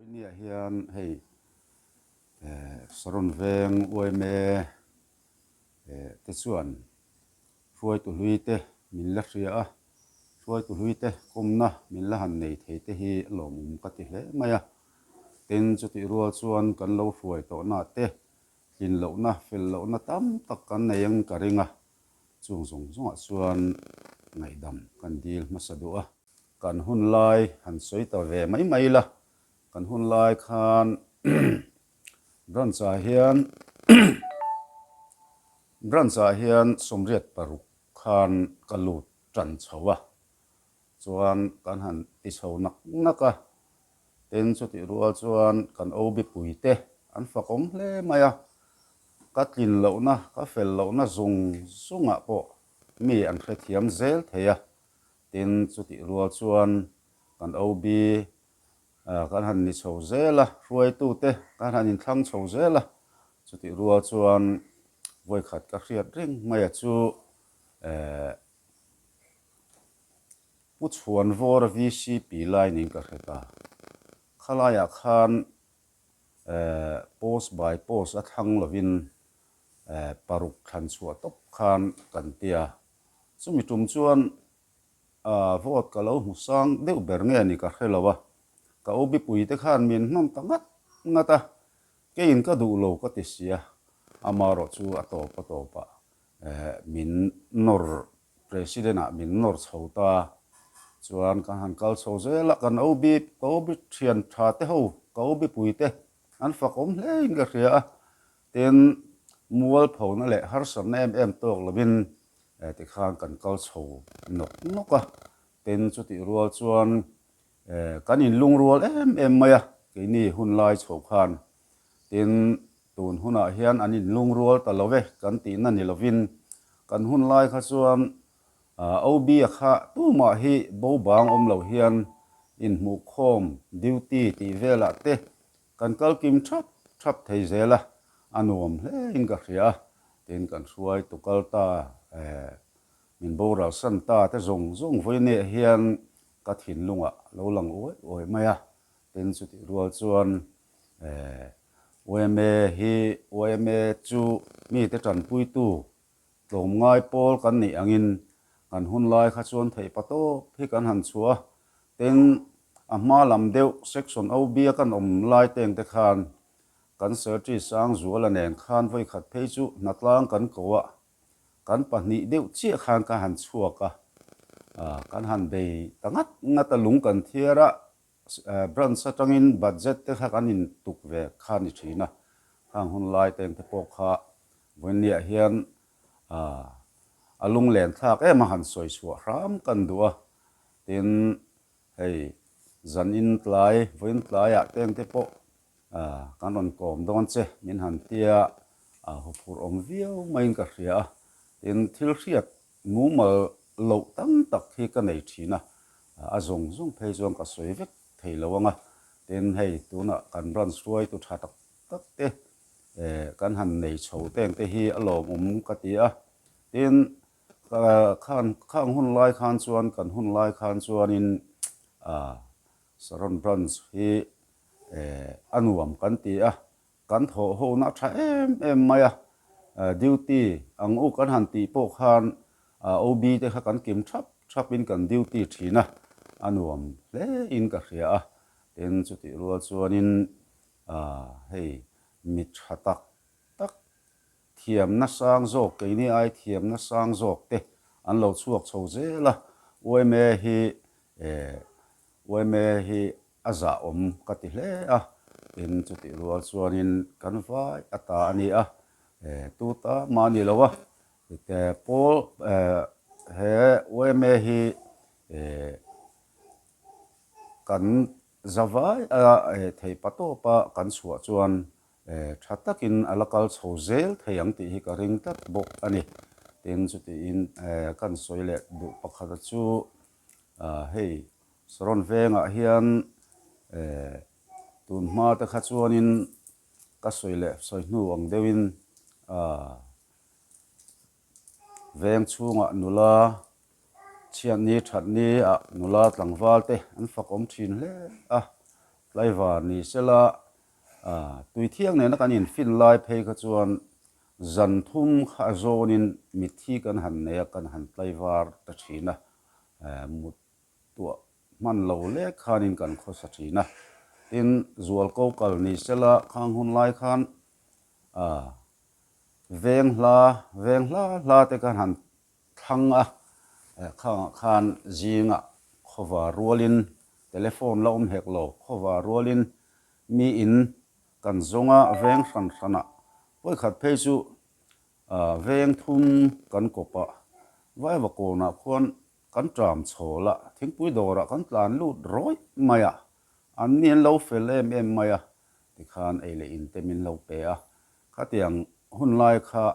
nia hian hei saron veng uaime te chuan ruai tu hlui te min la hria a ruai tu hlui te kumna min la han nei thei te hi lom ka ti hle maya ten chu ti rual chuan kan lo ruai to na te hlin lo na fel lo na tam tak kan nei ang ka ringa chung zung zunga chuan ngai dam kan dil masadu a kan hun lai han soi ta ve mai mai la kan hun lai khan brancha hian somriat paruk khan kalut tran chawa chuan kan han ti chho nak naka ten chu ti rual chuan kan obi puite an fakom hle maya katlin lo na ka fel lo na zung zunga po mi an khe thiam zel theya ten chu ti rual chuan kan obi kan han ni chho zela ruai tu te kan han in thlang chho zela chu ti rual chuan voi khat ka hriat ring maya chu pu chuan vor VCP line in ka hreta khalaya khan post by post a thang lovin paruk khan chua top khan kan tia chumi tum chuan vot ka lo mu sang deuh ber nge ni ka hrelowa ka obi pui te khan min nom tangat ngata ke in ka du lo ka ti sia amaro chu atopa min nor president a min nor chhota chuan kan han kal chho zela kan obi thian tha te ho ka obi pui te an fakom hle in ka hria ten mual phona le har san em tok lovin ti khan kan kal chho noka ten chu ti rual chuan kan in lung rual em maya ke ni hun lai chho khan tin tun huna hian an in lung rual ta love kan ti na ni lovin kan hun lai kha chuan OB kha tu ma hi bo bang om lo hian in mu khom duty ti vela te kan kal kim thap thei zela anuam hle in ka hria tin kan hruai tu kal ta min boral san ta te zong voi ne hian ka thin lunga lo lang oi maya tin chu ti rual chuan OMA chu mi te tran pui tu tlom ngai pol kan ni angin kan hun lai kha chuan thei pato phi kan han chua ten a hma lam deuh section OB kan om lai teng te khan kan serti sang zuala nen khan voi khat phei chu natlang kan kowa kan pahnih deuh chi khan ka han chuaka kan han bei tangat ngata lung kan thiara branch atangin budget te kha kan in tuk ve khan ni thina hang hun lai teng te pok kha vonia hian alung len thak em han soi suwa ram kan dua tin hei zan in tlai voin tlai a teng te po kan on kom don che min han tia hopur om viau main ka hria tin thil hriat mu mal lo tam tak hi ka nei thina a zong phei zong ka soi vek thei lawanga tin hei tuna kan ran suai tu tha tak te kan han nei chho teng te hi alom ka tia tin khan hun lai khan chuan kan hun lai khan chuan in saron branch hi anuam kan tia kan tho ho na tha em maya duty ang u kan han ti po khan OB te kha kan kim thap in kan duty thina anuam le in ka hria ten chu ti rual chuan in hei mi thatak tak thiam na sang zok ke ni ai thiam na sang zok te an lo chuak chho zela OMA hi aza om ka ti hle in chu ti rual chuan in kan vai ata ani tu ta mani lowa te pol he OMA hi kan zawai thei pato pa kan suwa chuan thatakin alakal chho zel theiang ti hi ka ring tak bok ani tin chu ti in kan soile du pakhat chu hei saron venga hian tun hma ta kha chuan in ka soile soi hnu ang deuin veng chunga nula chian ni that ni nula tlangwal te an fakom thin hle lai var ni sela tui thiang ne na kan in fin lai phei kha chuan zan thum kha zonin mithi kan han ne kan han lai var ta thina mut tua man lo le khanin kan kho sa thina in zual ko kal ni sela khang hun lai khan veng hla te kan han thang a khan zinga khowa rolin telephone la hek lo khowa rolin mi in kan zonga veng hran poi khat phei chu veng thum kan kopa vai wa ko na khon kan tram chola thingpui dora kan tlan lut roi maya an nian lo fel em maya ti khan ele in temin lo pe a khatiang hun lai kha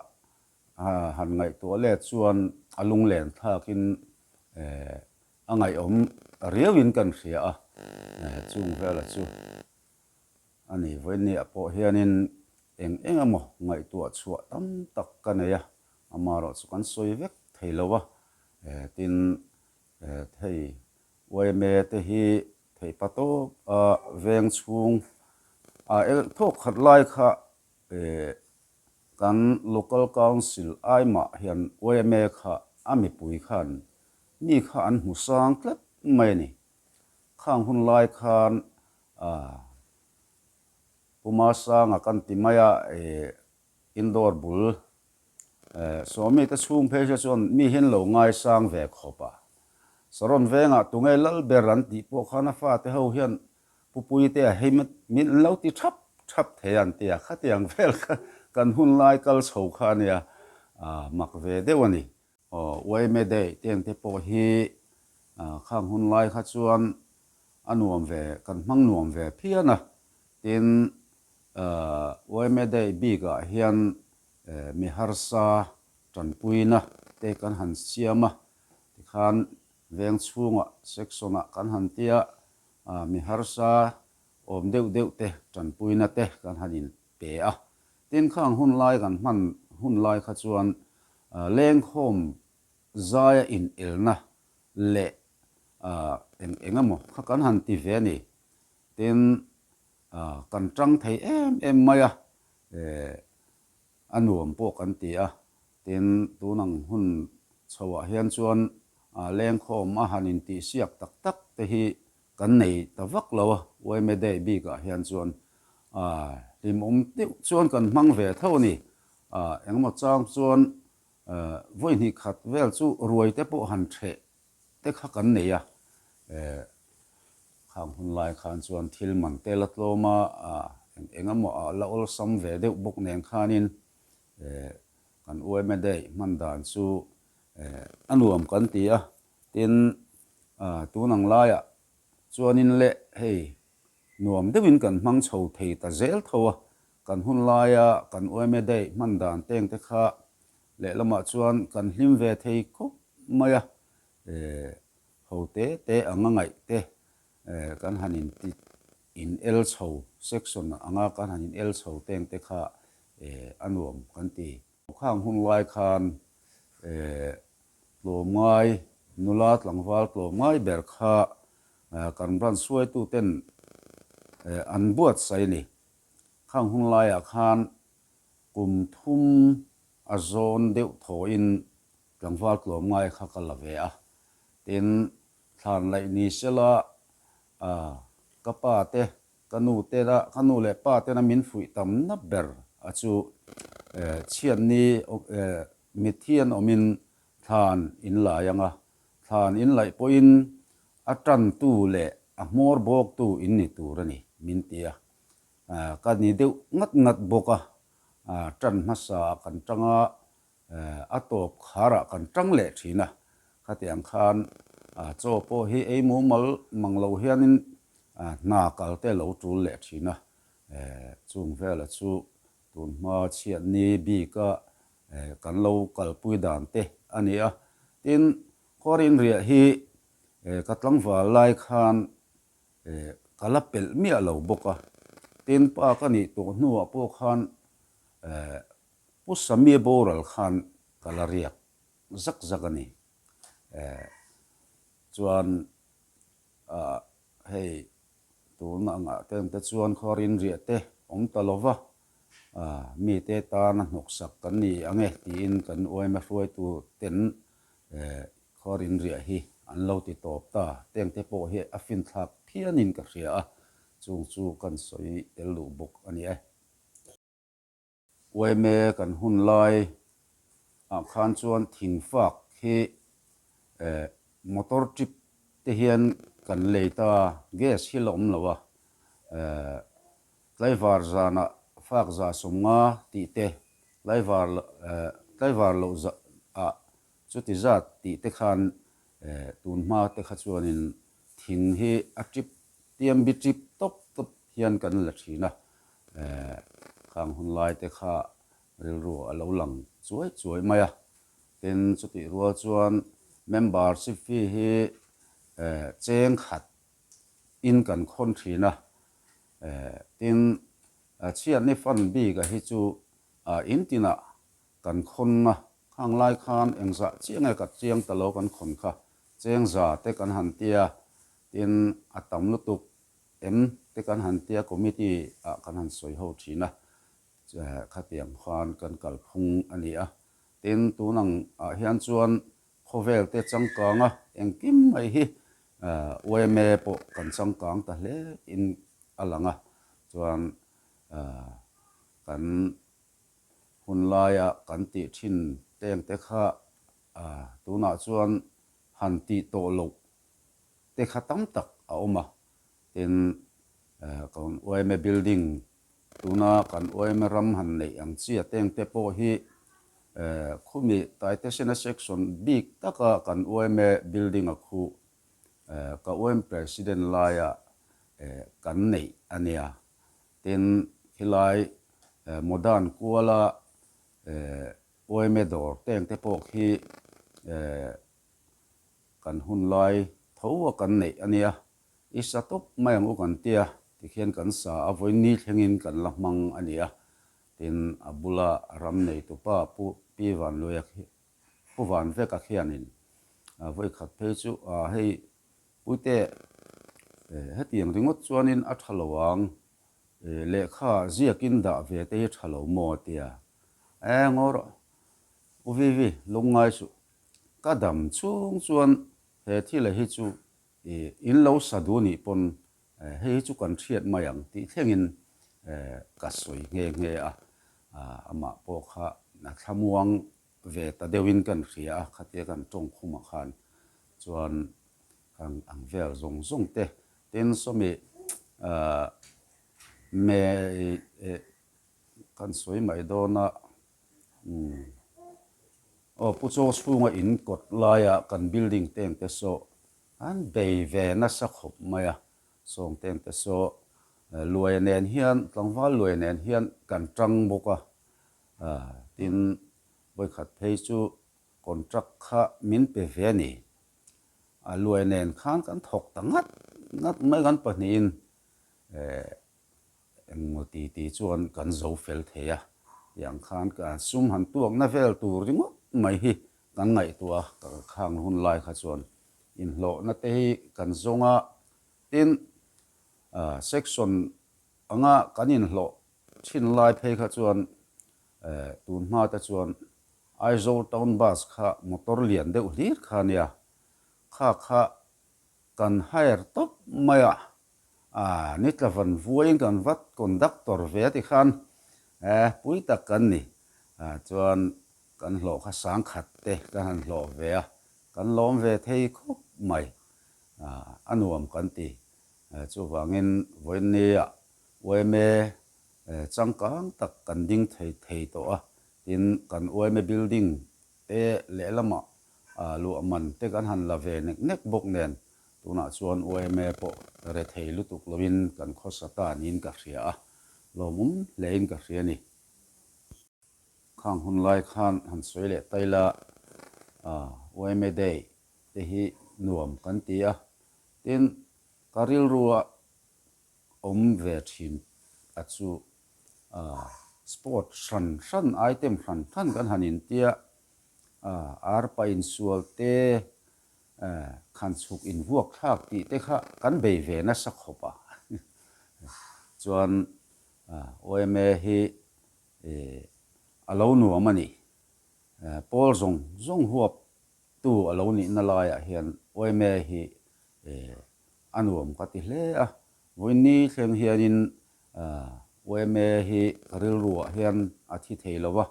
han ngai to le chuan alung len thakin angai om riawin kan hria a chung vela chu ani voini apo hianin eng amo ngai tu chua tam tak kaneya amaro chu kan soi vek theilowa tin thei me te hi thei pato veng chung thok khat lai kha kan local council aima hian me kha ami pui khan ni kha an hu sang tlat mai ni khang hun lai khan pumasa nga kan timaya indoor bul so mi ta chung phe chuan mi hin lo ngai sang ve khopa saron venga tungai lal beran ti po khana fa te ho hian pupui te heimat min lo ti thap thean te khatiang vel kan hun lai kal chho khania mak ve dewani wai me dei teng te po hi khang hun lai kha chuan anuam ve kan hmang nuam ve phiana tin wai me dei bi ga hian mi harsa tran puina te kan han siama ti khan veng chunga section a kan han tia mi harsa om deuh te tran puina te kan hanin pe a tin khang hun lai kan man hun lai kha chuan leng khom zaya in elna le engamo kha kan han ti ve ni tin kan trăng thei em maya anuam po kan ti a tin tunang hun chawa hian chuan leng khom a hanin ti siak tak te hi kan nei tawak lo wai me dei bi ka hian chuan lim te chuan kan mang ve tho ni engmo chang chuan voi ni khat vel chu ruai te po han the te kha kan nei a khang hun lai khan chuan thil man te la tloma engamo la ol sam ve deuh bok neng khanin kan uai me dei man dan chu anuam kan ti a tin tunang laia chuanin le hei nuam deuhin kan hmang chho thei ta zel thowa kan hun laia kan uai me dei man dan teng te kha le lama chuan kan hlim ve thei ko maya hote te angangai te kan hanin ti in el chho section anga kan hanin el chho teng te kha anuam kan ti khang hun lai khan tlomngai nulat langwal tlomngai ber kha kan ran suai tu ten an buat sai ni khang hun lai a khan kum thum a zon deuh tho in langwal tlomngai kha kala ve a tin thlan lai ni sela kapa te kanu te da kanu le pa te na min fui tam na ber achu chian ni mithian omin than in la yanga than in lai po in atran tu le a mor bok tu in ni tu rani min tia ka ni deu ngat boka tran masa kan tanga atop khara kan tang le thina khatiang khan cho po hi ei mu mal manglo hianin na kal te lo tul le thina chung vela chu tun ma chian ni bi ka kan lo kal pui dan te ania tin khorin ria hi katlang wa lai khan kalapel mi alo boka tin pa ka ni to nuwa po khan pusami boral khan kalaria zak ani chuan hei tu na nga tem te chuan khorin ria te ong talova mi te ta na nok sak kan ni ange ti in kan oima hruai tu ten khorin ria hi an lo ti top ta teng te po hi a fin thak phianin ka hria a chung chu kan soi tel lu buk ani e oime kan hun lai khan chuan thing fak hi motor trip te hian kan leita gas hi lom lawa tlaivar zana fak za somnga ti te tlaivar lo za a chuti zat ti te khan tunma te kha chuanin thing hi a trip tiam bi trip top top hian kan la thina khang hun lai te kha ril ru a lo lang chuai chuai maya tin chuti ruwa chuan membership fee hi cheng khat in kan khon thina tin chian ni fan bi ka hi chu in tina kan khon na khang lai khan engza chiang ka chiang talo kan khon kha cheng za te kan han tia tin atam lutuk em te kan han tia committee kan han soi ho thina khatiang khan kan kal phung ania tin tunang hian chuan khovel te changkanga engkim mai hi oime po kan changkang ta hle in alanga chuan kan hun laia kan ti thin teng te kha tuna chuan han ti to lo te kha tam tak a oma tin kon oime building tuna kan oime ram han nei ang chia teng te po hi khumi tai te sena section big taka kan oime building a khu ka oim president laia kan nei ania tin hilai modern kuala oime dor teng te po hi kan hun lai thowa kan nei ania isa top mai ang kan tia tikhian kan sa avoi ni thlengin kan lamang ania tin abula ram nei tu pa pu pi van loya pu van ve ka khianin voi khat pe chu hei puite hetiang ringot chuanin a thalawang lekha ziakin da ve te thalo mo tia ngor uvivi lungai chu kadam chung chuan he thila hi chu in lo saduni pon hei chu kan thiat mayang ti thlengin ka soi nge ama po kha na thamuang ve ta dewin kan hria khatia kan tong khuma khan chuan ang vel zong zong te tin somi me kan soi mai dona pu cho chunga in kot laia kan building teng te so an bei ve na sa khop maya song teng te so luai nen hian tlangwal luai nen hian kan tang boka tin boi khat phei chu contract kha min pe ve ni luai nen khan kan thok tangat ngat mai kan panin engoti ti chuan kan zo fel theya yang khan ka sum han tuang na vel tur ringo mai hi kan ngai tua ka khang hun lai kha chuan in hlo na te hi kan zonga tin section anga kanin hlo thin lai phei kha chuan tun ma ta chuan aizo town bus kha motor lian deuh hlir khania kha kan hire top maya nitlavan vuain kan vat conductor ve ti khan pui tak kan ni chuan kan hlo kha sang khat te kan hlo ve kan lom ve thei khop mai anuam kan ti chu wangin voinia oime changkang tak kan ding thei to tin kan oime building te lelama lu aman te kan han la ve nek bok nen tuna chuan oime po re thei lutuk lovin kan khosata nin ka hria lomum lein ka hria ni khang hun lai khan han soile taila oime day te hi nuam kan tia tin karil ruwa ve thin achu sport san item san kan hanin tia arpa in sual te khan chuk in vuak thak ti te kha kan bei ve na sa khopa chuan OMA hi alo nuam ani Paul zong huap tu alo ni na laia hian OMA hi anuam ka ti hle a voini thleng hianin OMA hi karil ruah hian a thi thei lowa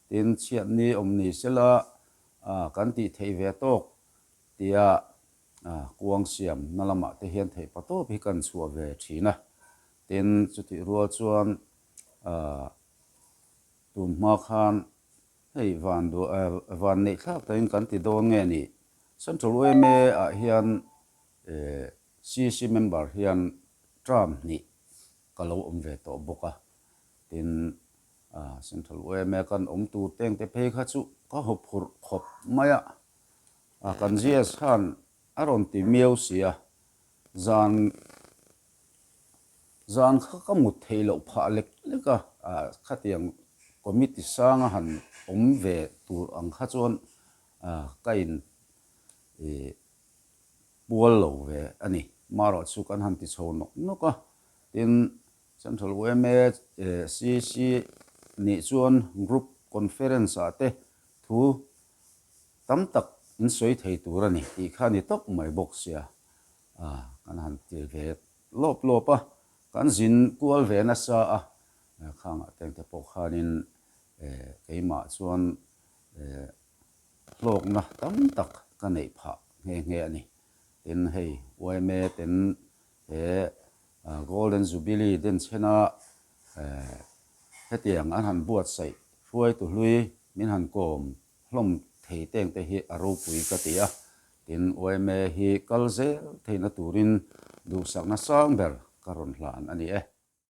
tin chiat ni omni sela kan ti thei ve tok tia kuang siam nalama te hian thei patop hi kan chua ve thina tin chuti rual chuan tumma khan hei van nei thlak tain kan ti dawn nge ni Central OMA hian CC member hian Trump ni kalau om ve to boka tin Central OMA kan om tu teng te phei kha chu ka hop khur khop maya kan GS khan aron ti miau sia zan kha ka mut thei lo pha lek leka khatiang committee sanga han om ve tur ang kha chuan kain bual lo ve ani maro chu kan han ti chho nok noka tin Central OMA CC ni chuan group conference ate thu tam tak in soi thei tur ani ti khani tok mai box sia kan han ti ve lopa kan zin kual ve na sa khanga teng te po khanin keima chuan lok na tam tak ka nei pha nge ani tin hei OMA ten golden jubilee den chena hetiang an han buat sai huai tu hlui min han kom hlom thei teng te hi aro pui ka tia tin OMA hi kalze theina turin du sakna sang ber karon hlan ani